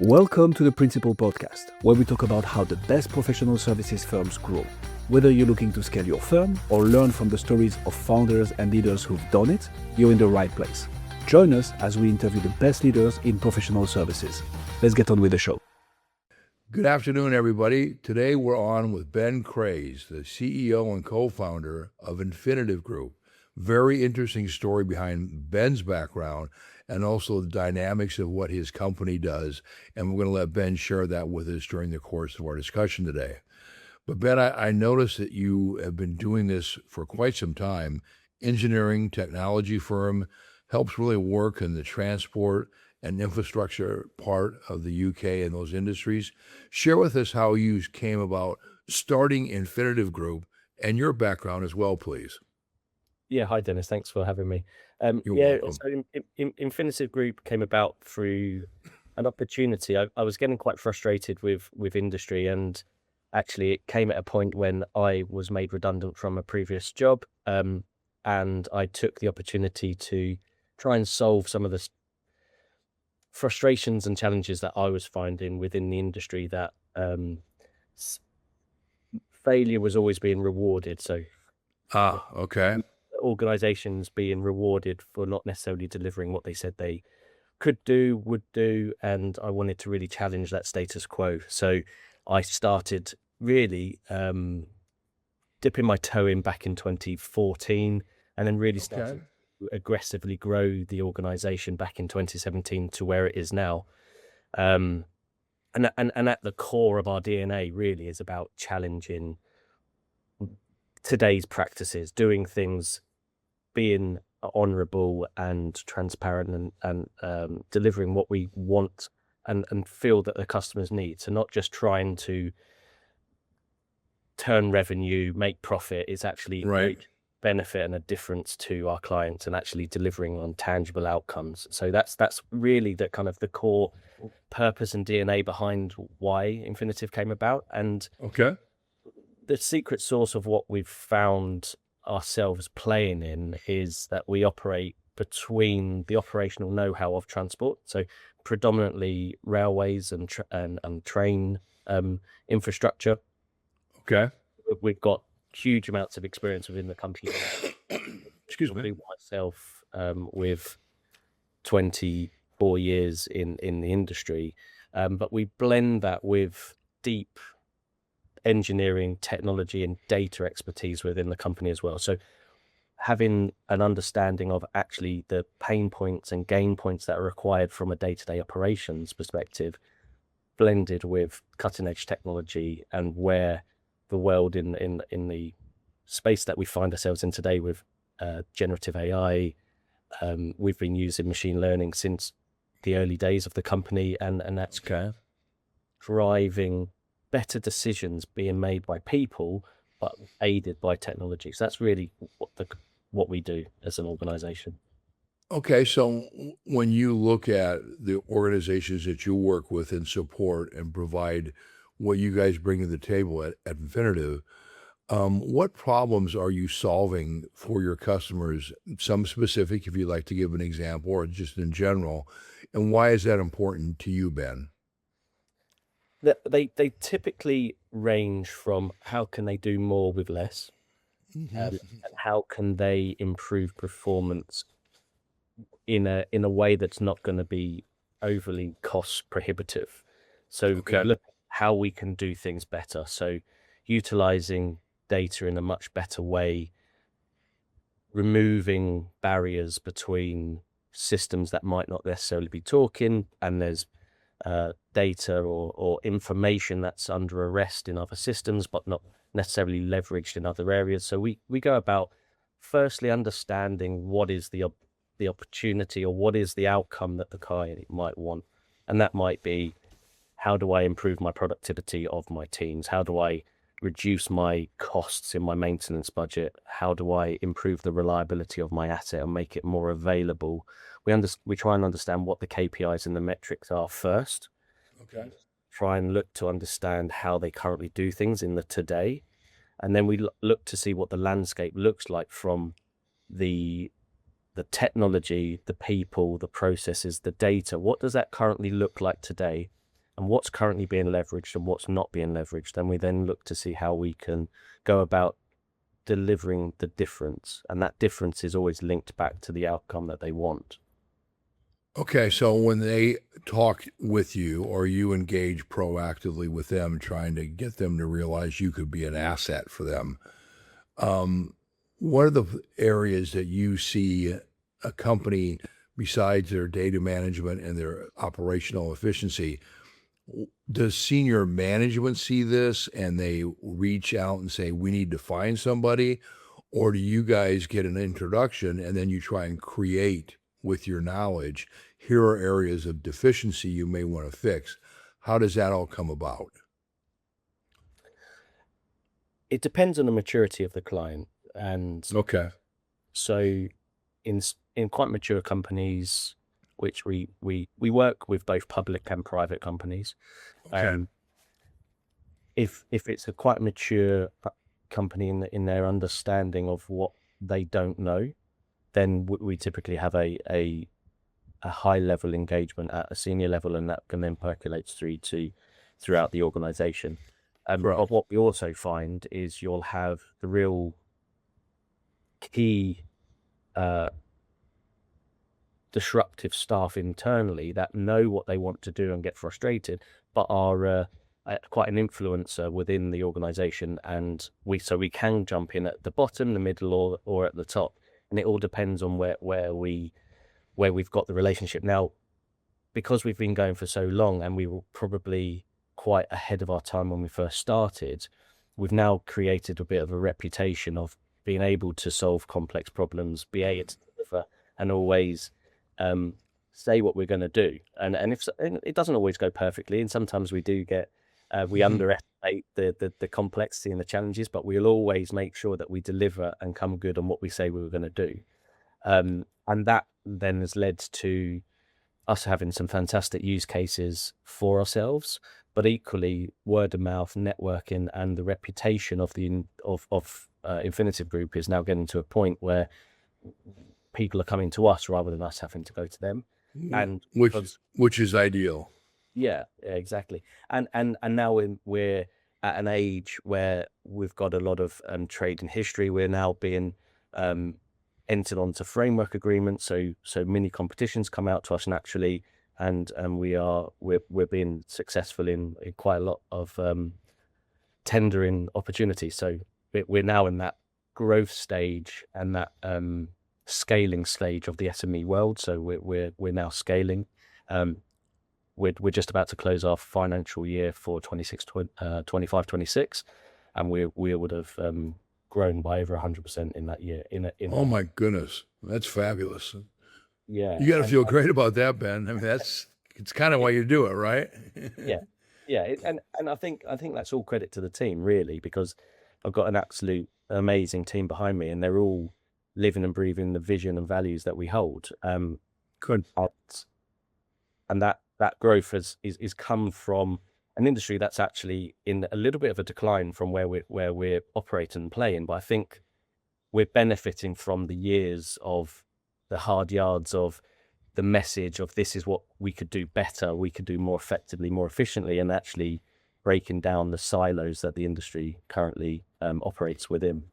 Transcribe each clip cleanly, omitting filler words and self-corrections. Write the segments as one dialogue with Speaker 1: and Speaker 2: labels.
Speaker 1: Welcome to the Principal Podcast, where we talk about how the best professional services firms grow. Whether you're looking to scale your firm or learn from the stories of founders and leaders who've done it, you're in the right place. Join us as we interview the best leaders in professional services. Let's get on with the show.
Speaker 2: Good afternoon, everybody. Today we're on with Ben Craze, the CEO and co-founder of Infinitive Group. Very interesting story behind Ben's background and also the dynamics of what his company does. And we're going to let Ben share that with us during the course of our discussion today. But Ben, I noticed that you have been doing this for quite some time. Engineering technology firm, helps really work in the transport and infrastructure part of the UK and those industries. Share with us how you came about starting Infinitive Group and your background as well, please.
Speaker 3: Yeah, hi Dennis. Thanks for having me.
Speaker 2: You're welcome.
Speaker 3: So Infinitive Group came about through an opportunity. I was getting quite frustrated with industry, and actually it came at a point when I was made redundant from a previous job, and I took the opportunity to try and solve some of the frustrations and challenges that I was finding within the industry, that failure was always being rewarded. So
Speaker 2: Okay.
Speaker 3: organizations being rewarded for not necessarily delivering what they said they could do, would do, and I wanted to really challenge that status quo. So I started really dipping my toe in back in 2014, and then really started to aggressively grow the organization back in 2017 to where it is now. And at the core of our DNA really is about challenging today's practices, doing things, being honorable and transparent, and delivering what we want and feel that the customers need. So not just trying to turn revenue, make profit. It's actually
Speaker 2: Right.
Speaker 3: benefit and a difference to our clients and actually delivering on tangible outcomes. So that's really the kind of the core purpose and DNA behind why Infinitive came about. And
Speaker 2: Okay.
Speaker 3: the secret sauce of what we've found ourselves playing in is that we operate between the operational know-how of transport, so predominantly railways and train infrastructure.
Speaker 2: Okay.
Speaker 3: We've got huge amounts of experience within the company.
Speaker 2: Excuse me.
Speaker 3: Probably myself, with 24 years in the industry, but we blend that with deep engineering, technology, and data expertise within the company as well. So having an understanding of actually the pain points and gain points that are required from a day-to-day operations perspective, blended with cutting-edge technology, and where the world in the space that we find ourselves in today with generative AI, we've been using machine learning since the early days of the company, and that's driving better decisions being made by people, but aided by technology. So that's really what we do as an organization.
Speaker 2: Okay, so when you look at the organizations that you work with and support and provide what you guys bring to the table at Infinitive, what problems are you solving for your customers? Some specific, if you'd like to give an example, or just in general, and why is that important to you, Ben?
Speaker 3: They typically range from how can they do more with less, and how can they improve performance in a way that's not going to be overly cost prohibitive. So we look at how we can do things better. So utilizing data in a much better way, removing barriers between systems that might not necessarily be talking, and there's data or information that's under arrest in other systems but not necessarily leveraged in other areas. So we go about firstly understanding what is the opportunity, or what is the outcome that the client might want, and that might be, how do I improve my productivity of my teams? How do I reduce my costs in my maintenance budget? How do I improve the reliability of my asset and make it more available? We try and understand what the KPIs and the metrics are first.
Speaker 2: Okay.
Speaker 3: Try and look to understand how they currently do things in the today. And then we look to see what the landscape looks like from the technology, the people, the processes, the data. What does that currently look like today? and what's currently being leveraged and what's not being leveraged. And we then look to see how we can go about delivering the difference. And that difference is always linked back to the outcome that they want.
Speaker 2: Okay, so when they talk with you or you engage proactively with them, trying to get them to realize you could be an asset for them, what are the areas that you see a company, besides their data management and their operational efficiency, does senior management see this and they reach out and say, we need to find somebody? Or do you guys get an introduction and then you try and create with your knowledge, here are areas of deficiency you may want to fix? How does that all come about?
Speaker 3: It depends on the maturity of the client. And
Speaker 2: Okay.
Speaker 3: so in quite mature companies, which we work with both public and private companies.
Speaker 2: Okay.
Speaker 3: If it's a quite mature company in their understanding of what they don't know, then we typically have a high level engagement at a senior level, and that can then percolate throughout the organization.
Speaker 2: Right.
Speaker 3: But what we also find is you'll have the real key disruptive staff internally that know what they want to do and get frustrated, but are quite an influencer within the organization. And we can jump in at the bottom, the middle, or at the top. And it all depends on where we've got the relationship. Now, because we've been going for so long and we were probably quite ahead of our time when we first started, we've now created a bit of a reputation of being able to solve complex problems, be able to deliver, and always say what we're going to do. And it doesn't always go perfectly, and sometimes we do get we underestimate the complexity and the challenges, but we'll always make sure that we deliver and come good on what we say we were going to do. And that then has led to us having some fantastic use cases for ourselves, but equally word of mouth, networking, and the reputation of Infinitive Group is now getting to a point where people are coming to us rather than us having to go to them. And
Speaker 2: which is ideal.
Speaker 3: Yeah, exactly. And now we're at an age where we've got a lot of trade and history. We're now being entered onto framework agreements, so mini competitions come out to us naturally, and we're being successful in quite a lot of tendering opportunities. So we're now in that growth stage and that scaling stage of the SME world. So we're now scaling. We're just about to close our financial year for 25-26, and we would have grown by over 100% in that year.
Speaker 2: Oh my goodness, that's fabulous.
Speaker 3: Yeah,
Speaker 2: you got to feel great about that, Ben. I mean, it's kind of why you do it, right?
Speaker 3: Yeah, and I think that's all credit to the team, really, because I've got an absolute amazing team behind me, and they're all living and breathing the vision and values that we hold.
Speaker 2: Good.
Speaker 3: And that growth is come from an industry that's actually in a little bit of a decline from where we're operating and playing. But I think we're benefiting from the years of the hard yards of the message of this is what we could do better, we could do more effectively, more efficiently, and actually breaking down the silos that the industry currently operates within.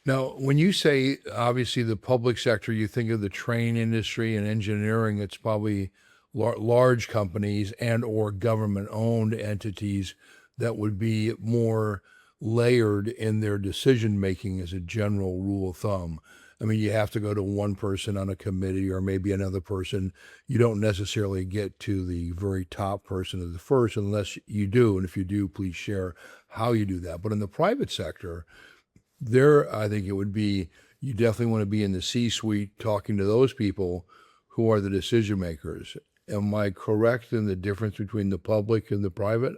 Speaker 2: Now, when you say, obviously, the public sector, you think of the train industry and engineering, it's probably large companies and or government-owned entities that would be more layered in their decision-making as a general rule of thumb. I mean, you have to go to one person on a committee or maybe another person. You don't necessarily get to the very top person of the first unless you do. And if you do, please share how you do that. But in the private sector, I think it would be, you definitely want to be in the C-suite talking to those people who are the decision makers. Am I correct in the difference between the public and the private?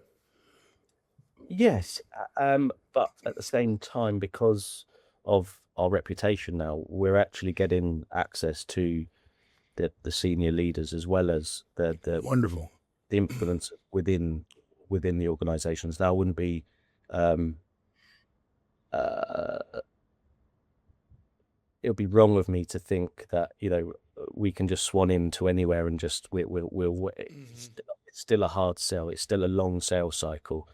Speaker 3: Yes, but at the same time, because of our reputation now, we're actually getting access to the senior leaders as well as the
Speaker 2: Wonderful.
Speaker 3: The influence within the organizations. Now, it wouldn't be it would be wrong of me to think that we can just swan into anywhere and just it's still a hard sell. It's still a long sales cycle,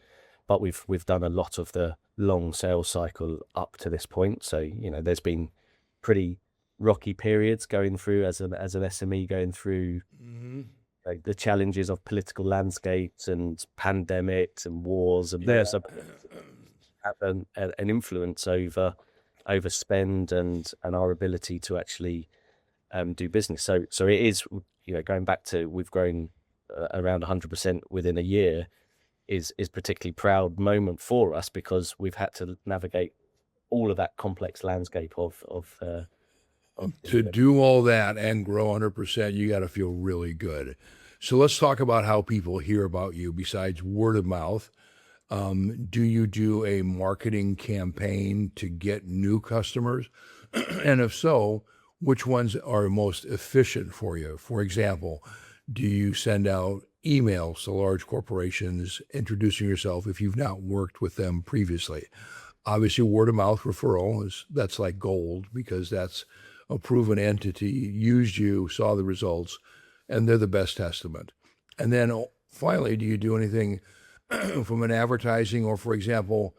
Speaker 3: but we've done a lot of the long sales cycle up to this point. So, there's been pretty rocky periods going through as an SME, going through like the challenges of political landscapes and pandemics and wars, and there's an influence over spend and our ability to actually do business. So it is, going back to, we've grown around 100% within a year, is particularly proud moment for us, because we've had to navigate all of that complex landscape of
Speaker 2: To do all that and grow 100%, you got to feel really good. So let's talk about how people hear about you besides word of mouth. Do you do a marketing campaign to get new customers? And if so, which ones are most efficient for you? For example, do you send out emails to large corporations introducing yourself if you've not worked with them previously? Obviously, word of mouth referral that's like gold, because that's a proven entity, used you, saw the results, and they're the best testament. And then finally, do you do anything from an advertising or, for example,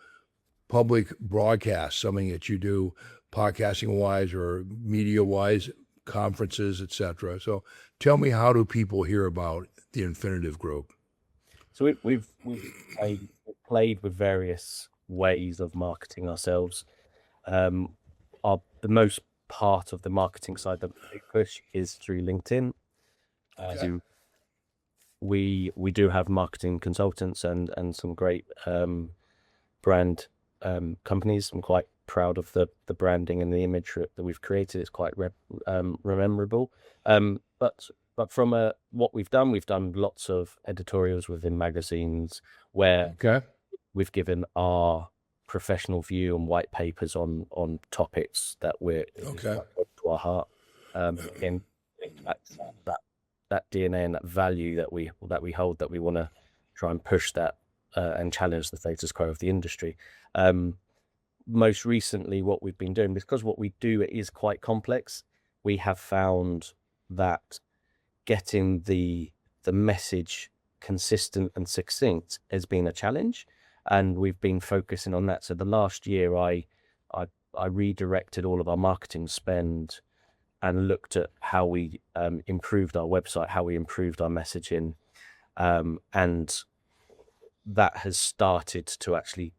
Speaker 2: public broadcast, something that you do podcasting wise or media wise, conferences, etc.? So tell me, how do people hear about the Infinitive Group?
Speaker 3: So we've played with various ways of marketing ourselves. The most part of the marketing side that we push is through LinkedIn. So we do have marketing consultants and some great brand companies. I'm quite proud of the branding and the image that we've created. It's quite memorable. But from what we've done lots of editorials within magazines where we've given our professional view and white papers on topics that we're to our heart. Again, that DNA and that value that we hold, that we want to try and push that and challenge the status quo of the industry. Most recently, what we've been doing, because what we do is quite complex, we have found that getting the message consistent and succinct has been a challenge, and we've been focusing on that. So the last year, I redirected all of our marketing spend and looked at how we improved our website, how we improved our messaging, and that has started to actually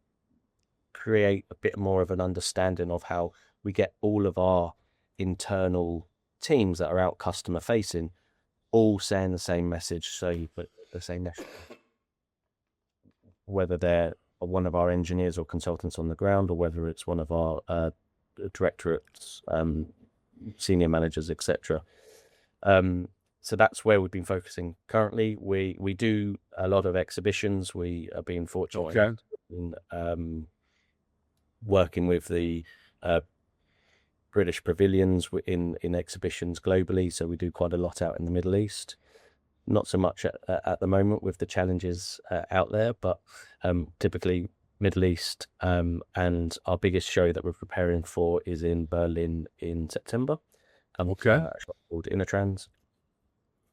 Speaker 3: create a bit more of an understanding of how we get all of our internal teams that are out customer facing all saying the same message. So you put the same message, whether they're one of our engineers or consultants on the ground, or whether it's one of our directorates, senior managers, etc. So that's where we've been focusing currently. We do a lot of exhibitions. We are being fortunate in working with the British pavilions in exhibitions globally. So we do quite a lot out in the Middle East. Not so much at the moment with the challenges out there, but typically Middle East. And our biggest show that we're preparing for is in Berlin in September. A shop called Innertrans,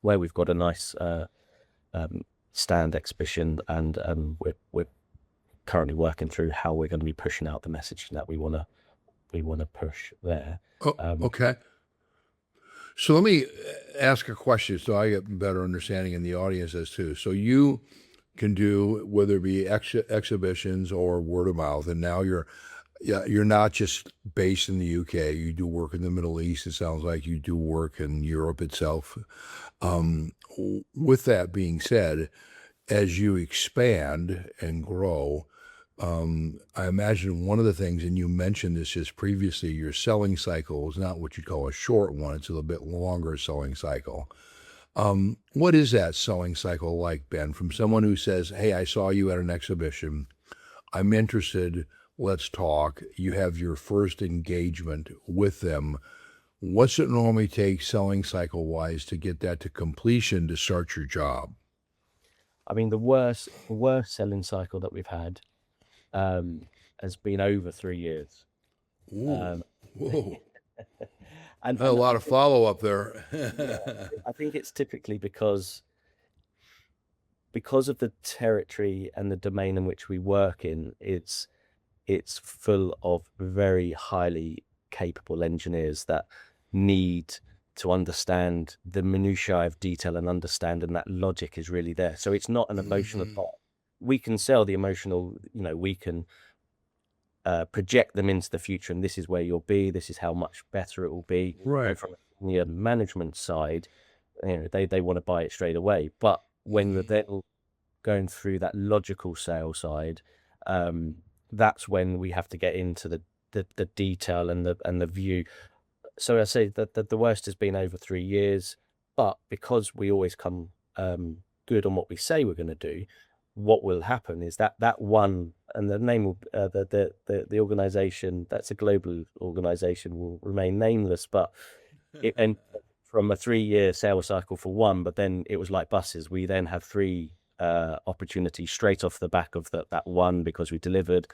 Speaker 3: where we've got a nice stand exhibition, and we're currently working through how we're going to be pushing out the message that we want to push there.
Speaker 2: So let me ask a question so I get better understanding in the audience as to. So you can do, whether it be exhibitions or word of mouth, and now you're not just based in the UK. You do work in the Middle East. It sounds like you do work in Europe itself. With that being said, as you expand and grow, I imagine one of the things, and you mentioned this just previously, your selling cycle is not what you'd call a short one. It's a little bit longer selling cycle. What is that selling cycle like, Ben? From someone who says, hey, I saw you at an exhibition, I'm interested, let's talk. You have your first engagement with them. What's it normally take selling cycle wise to get that to completion to start your job?
Speaker 3: I mean, the worst selling cycle that we've had has been over 3 years.
Speaker 2: Whoa.
Speaker 3: and
Speaker 2: a lot of follow-up there.
Speaker 3: I think it's typically because because of the territory and the domain in which we work in, it's full of very highly capable engineers that need to understand the minutiae of detail and understand, and that logic is really there. So it's not an emotional part. We can sell the emotional, we can project them into the future, and this is where you'll be, this is how much better it will be.
Speaker 2: Right.
Speaker 3: And from the management side, they want to buy it straight away. But when we're then going through that logical sales side, that's when we have to get into the detail and the view. So I say that the worst has been over 3 years, but because we always come good on what we say we're going to do, what will happen is that one, and the name will the organization, that's a global organization, will remain nameless, but and from a 3-year sales cycle for one, but then it was like buses. We then have 3 opportunities straight off the back of that one, because we delivered.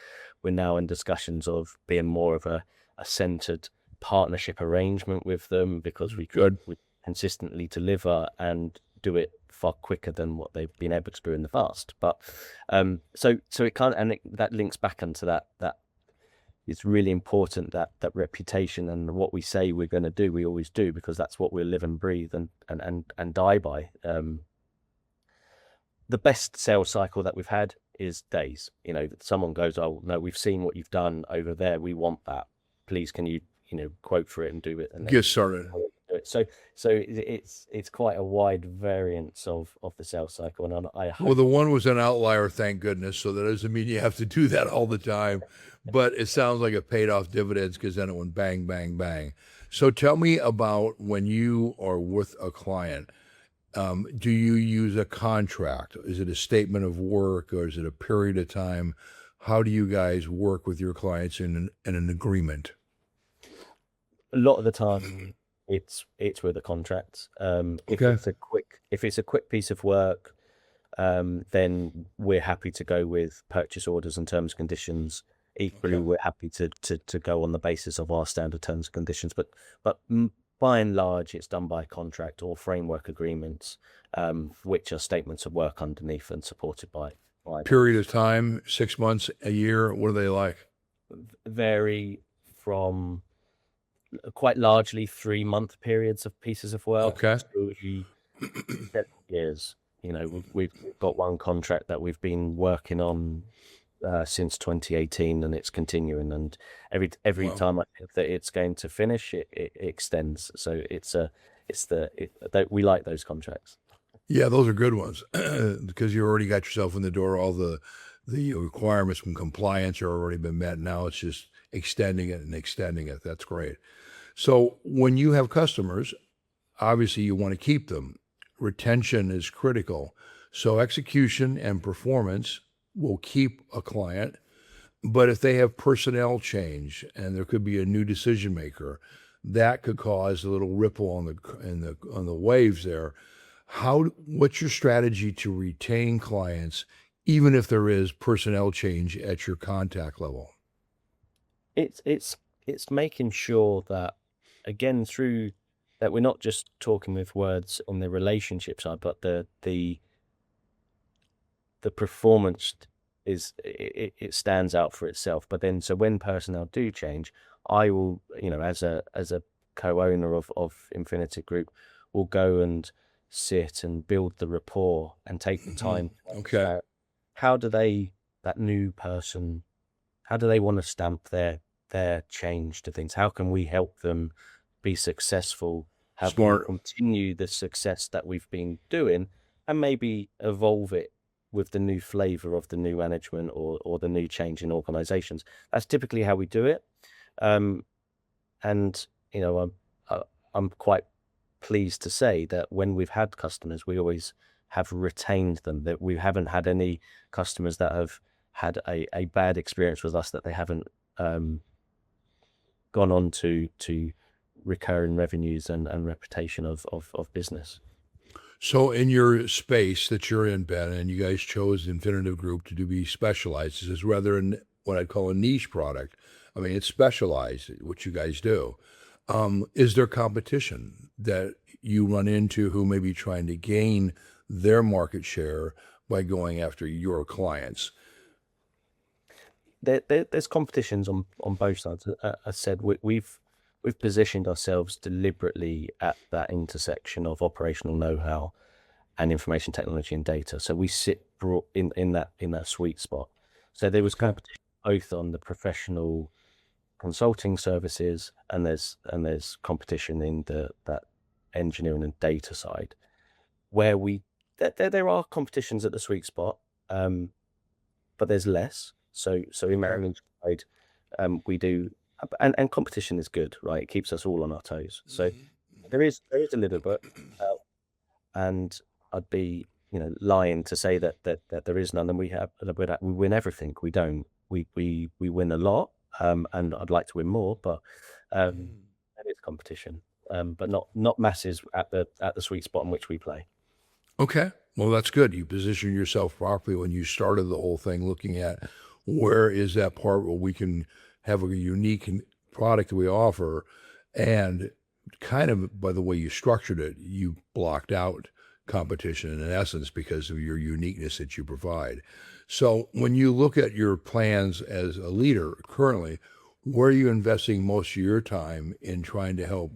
Speaker 3: We're now in discussions of being more of a centered partnership arrangement with them, because we consistently deliver and do it far quicker than what they've been able to do in the past. But so it can't, and that links back into that it's really important that reputation, and what we say we're going to do, we always do, because that's what we live and breathe and die by. The best sales cycle that we've had is days. Someone goes, "Oh no, we've seen what you've done over there. We want that. Please, can you quote for it and do it?" And
Speaker 2: Get started.
Speaker 3: So it's quite a wide variance of the sales cycle, and I hope.
Speaker 2: Well, the one was an outlier, thank goodness. So that doesn't mean you have to do that all the time, but it sounds like it paid off dividends, because then it went bang, bang, bang. So tell me about when you are with a client. Do you use a contract? Is it a statement of work, or is it a period of time? How do you guys work with your clients in an agreement?
Speaker 3: A lot of the time, it's with a contract. If it's a quick piece of work, then we're happy to go with purchase orders and terms and conditions. Equally, we're happy to go on the basis of our standard terms and conditions. But by and large, it's done by contract or framework agreements, which are statements of work underneath and supported by
Speaker 2: Period of time, 6 months, a year. What are they like? Vary
Speaker 3: from quite largely 3-month periods of pieces of work.
Speaker 2: Okay.
Speaker 3: So years. We've got one contract that we've been working on since 2018, and it's continuing. And every time I think that it's going to finish, it extends. So we like those contracts.
Speaker 2: Yeah, those are good ones, because you already got yourself in the door. All the requirements from compliance are already been met. Now it's just extending it and extending it. That's great. So when you have customers, obviously you want to keep them. Retention is critical. So execution and performance will keep a client. But if they have personnel change and there could be a new decision maker, that could cause a little ripple on the waves there. What's your strategy to retain clients, even if there is personnel change at your contact level?
Speaker 3: It's making sure that, again, through that, we're not just talking with words on the relationship side, but the performance it stands out for itself. But then, so when personnel do change, I will, as a co-owner of Infinitive Group, will go and sit and build the rapport and take the time.
Speaker 2: Okay.
Speaker 3: How do that new person, how do they want to stamp their change to things? How can we help them be successful, continue the success that we've been doing, and maybe evolve it with the new flavor of the new management or the new change in organizations? That's typically how we do it. And I'm quite pleased to say that when we've had customers, we always have retained them, that we haven't had any customers that have had a bad experience with us, that they haven't gone on to recurring revenues and reputation of business.
Speaker 2: So in your space that you're in, Ben, and you guys chose Infinitive Group to be specialized, this is rather what I'd call a niche product. I mean, it's specialized, what you guys do. Is there competition that you run into who may be trying to gain their market share by going after your clients?
Speaker 3: There's competitions on both sides. I said we've positioned ourselves deliberately at that intersection of operational know-how and information technology and data. So we sit in that sweet spot. So there was
Speaker 2: Okay.
Speaker 3: competition both on the professional consulting services, and there's competition in that engineering and data side, where there are competitions at the sweet spot, but there's less. So in
Speaker 2: Okay.
Speaker 3: Maryland's side, we do, and competition is good, right? It keeps us all on our toes. So there is a little bit, uh, and I'd be lying to say that there is none, and we win everything. We don't. We win a lot, and I'd like to win more, but there is competition, but not masses at the sweet spot in which we play.
Speaker 2: Okay. Well, that's good. You positioned yourself properly when you started the whole thing, looking at where is that part where we can have a unique product that we offer. And kind of by the way you structured it, you blocked out competition in essence because of your uniqueness that you provide. So when you look at your plans as a leader currently, where are you investing most of your time in trying to help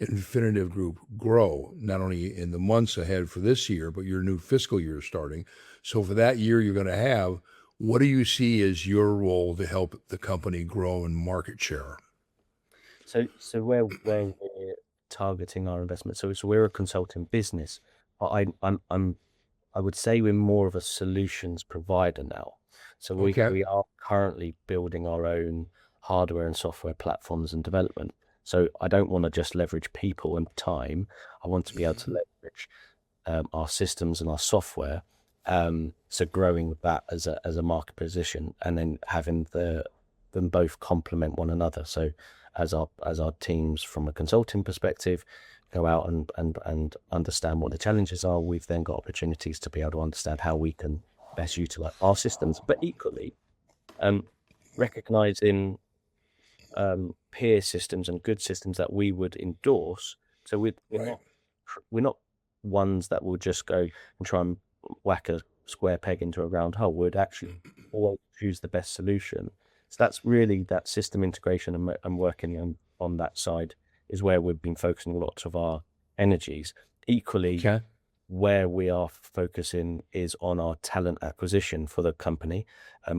Speaker 2: Infinitive Group grow, not only in the months ahead for this year, but your new fiscal year starting? So for that year you're going to have, what do you see as your role to help the company grow in market share?
Speaker 3: So where we're targeting our investment. So we're a consulting business, but I would say we're more of a solutions provider now. So
Speaker 2: Okay.
Speaker 3: we are currently building our own hardware and software platforms and development. So I don't want to just leverage people and time. I want to be able to leverage our systems and our software. So growing that as a market position, and then having them both complement one another. So as our teams from a consulting perspective go out and understand what the challenges are, we've then got opportunities to be able to understand how we can best utilize our systems, but equally recognizing peer systems and good systems that we would endorse. So
Speaker 2: Right.
Speaker 3: we're not ones that will just go and try and whack a square peg into a round hole. We'd actually always choose the best solution. So that's really that system integration and working on that side is where we've been focusing lots of our energies. Equally,
Speaker 2: Okay.
Speaker 3: where we are focusing is on our talent acquisition for the company.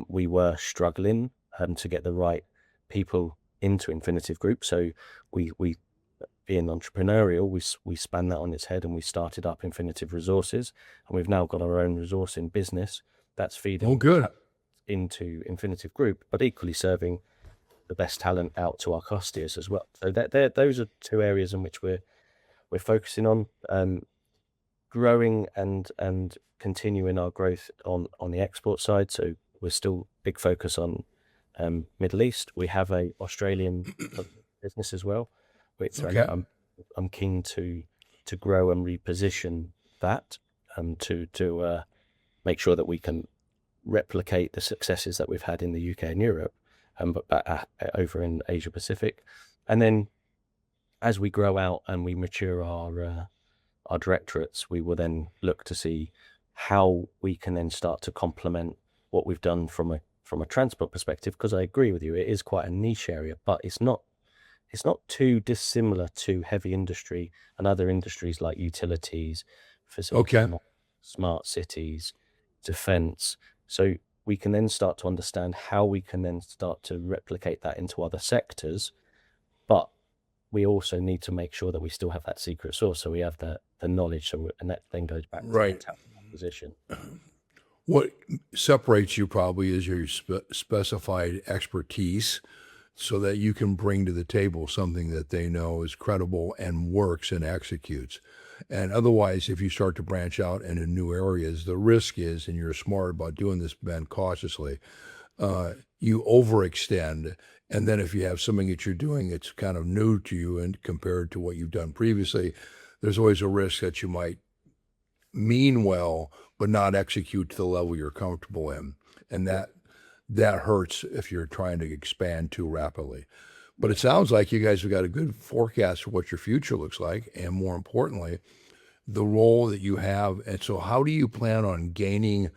Speaker 3: We were struggling to get the right people into Infinitive Group. So we being entrepreneurial, we span that on its head and we started up Infinitive Resources, and we've now got our own resourcing business that's
Speaker 2: Oh,
Speaker 3: feeding
Speaker 2: good.
Speaker 3: into Infinitive Group, but equally serving the best talent out to our customers as well. So those are two areas in which we're focusing on, growing and continuing our growth on the export side. So we're still big focus on Middle East. We have a Australian business as well, which
Speaker 2: Okay.
Speaker 3: I'm keen to grow and reposition that, to make sure that we can replicate the successes that we've had in the UK and Europe, but over in Asia Pacific. And then as we grow out and we mature our directorates, we will then look to see how we can then start to complement what we've done from a transport perspective. Because I agree with you, it is quite a niche area, but it's not too dissimilar to heavy industry and other industries like utilities, facilities,
Speaker 2: Okay.
Speaker 3: smart cities, defense. So we can then start to understand how we can then start to replicate that into other sectors, but we also need to make sure that we still have that secret sauce, so we have the knowledge. And that then goes back to that
Speaker 2: Right.
Speaker 3: talent acquisition.
Speaker 2: What separates you probably is your specified expertise so that you can bring to the table something that they know is credible and works and executes. And otherwise, if you start to branch out into new areas, the risk is, and you're smart about doing this, Ben, cautiously, you overextend. And then if you have something that you're doing that's kind of new to you and compared to what you've done previously, there's always a risk that you might mean well, but not execute to the level you're comfortable in. And that hurts if you're trying to expand too rapidly. But it sounds like you guys have got a good forecast for what your future looks like. And more importantly, the role that you have. And so how do you plan on gaining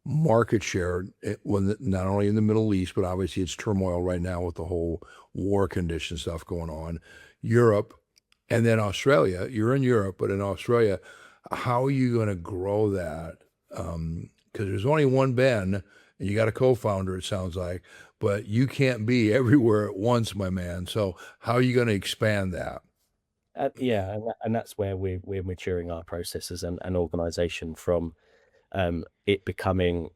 Speaker 2: market share when not only in the Middle East, but obviously it's turmoil right now with the whole war condition stuff going on, Europe, and then Australia. You're in Europe, but in Australia, how are you going to grow that? Because there's only one Ben, and you got a co-founder, it sounds like, but you can't be everywhere at once, my man. So how are you going to expand that?
Speaker 3: And that's where we're maturing our processes and organization from it becoming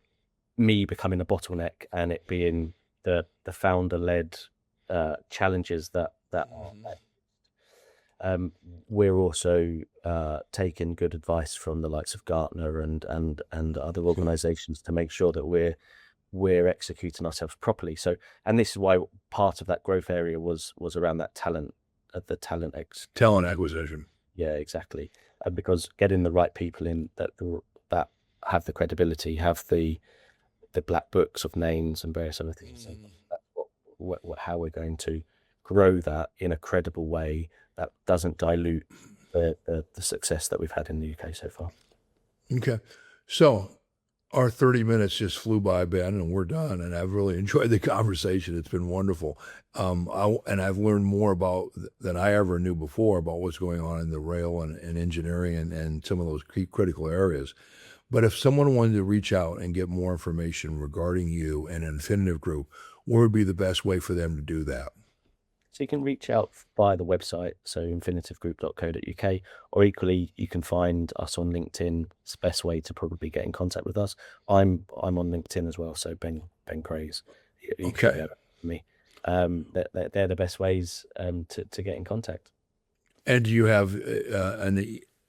Speaker 3: a bottleneck and it being the founder-led challenges that are we're also taking good advice from the likes of Gartner and other organizations to make sure that we're executing ourselves properly. So, and this is why part of that growth area was around that talent
Speaker 2: acquisition.
Speaker 3: Yeah, exactly. Because getting the right people in that have the credibility, have the black books of names and various other things. So that's how we're going to grow that in a credible way that doesn't dilute the success that we've had in the UK so far.
Speaker 2: Okay. So our 30 minutes just flew by, Ben, and we're done. And I've really enjoyed the conversation. It's been wonderful. And I've learned more than I ever knew before about what's going on in the rail and engineering and some of those key critical areas. But if someone wanted to reach out and get more information regarding you and Infinitive Group, what would be the best way for them to do that?
Speaker 3: So you can reach out via the website, so infinitivegroup.co.uk, or equally you can find us on LinkedIn. It's the best way to probably get in contact with us. I'm on LinkedIn as well, so Ben Craze.
Speaker 2: Okay.
Speaker 3: Me. They're the best ways to get in contact.
Speaker 2: And do you have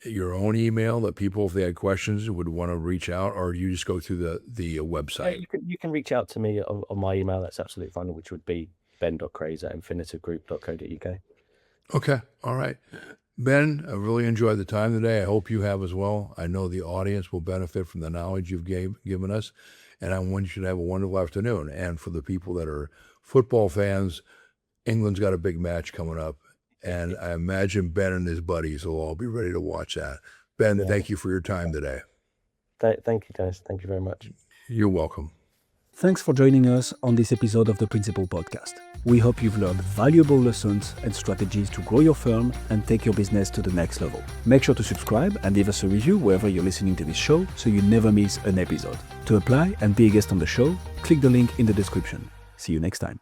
Speaker 2: your own email that people, if they had questions, would want to reach out, or do you just go through the website?
Speaker 3: You can reach out to me on my email. That's absolutely fine, which would be ben.craze@infinitivegroup.co.uk.
Speaker 2: Okay. All right. Ben, I really enjoyed the time today. I hope you have as well. I know the audience will benefit from the knowledge you've given us, and I want you to have a wonderful afternoon. And for the people that are football fans, England's got a big match coming up, and I imagine Ben and his buddies will all be ready to watch that. Ben, Thank you for your time today.
Speaker 3: Thank you, guys. Thank you very much.
Speaker 2: You're welcome.
Speaker 1: Thanks for joining us on this episode of the Principal Podcast. We hope you've learned valuable lessons and strategies to grow your firm and take your business to the next level. Make sure to subscribe and leave us a review wherever you're listening to this show so you never miss an episode. To apply and be a guest on the show, click the link in the description. See you next time.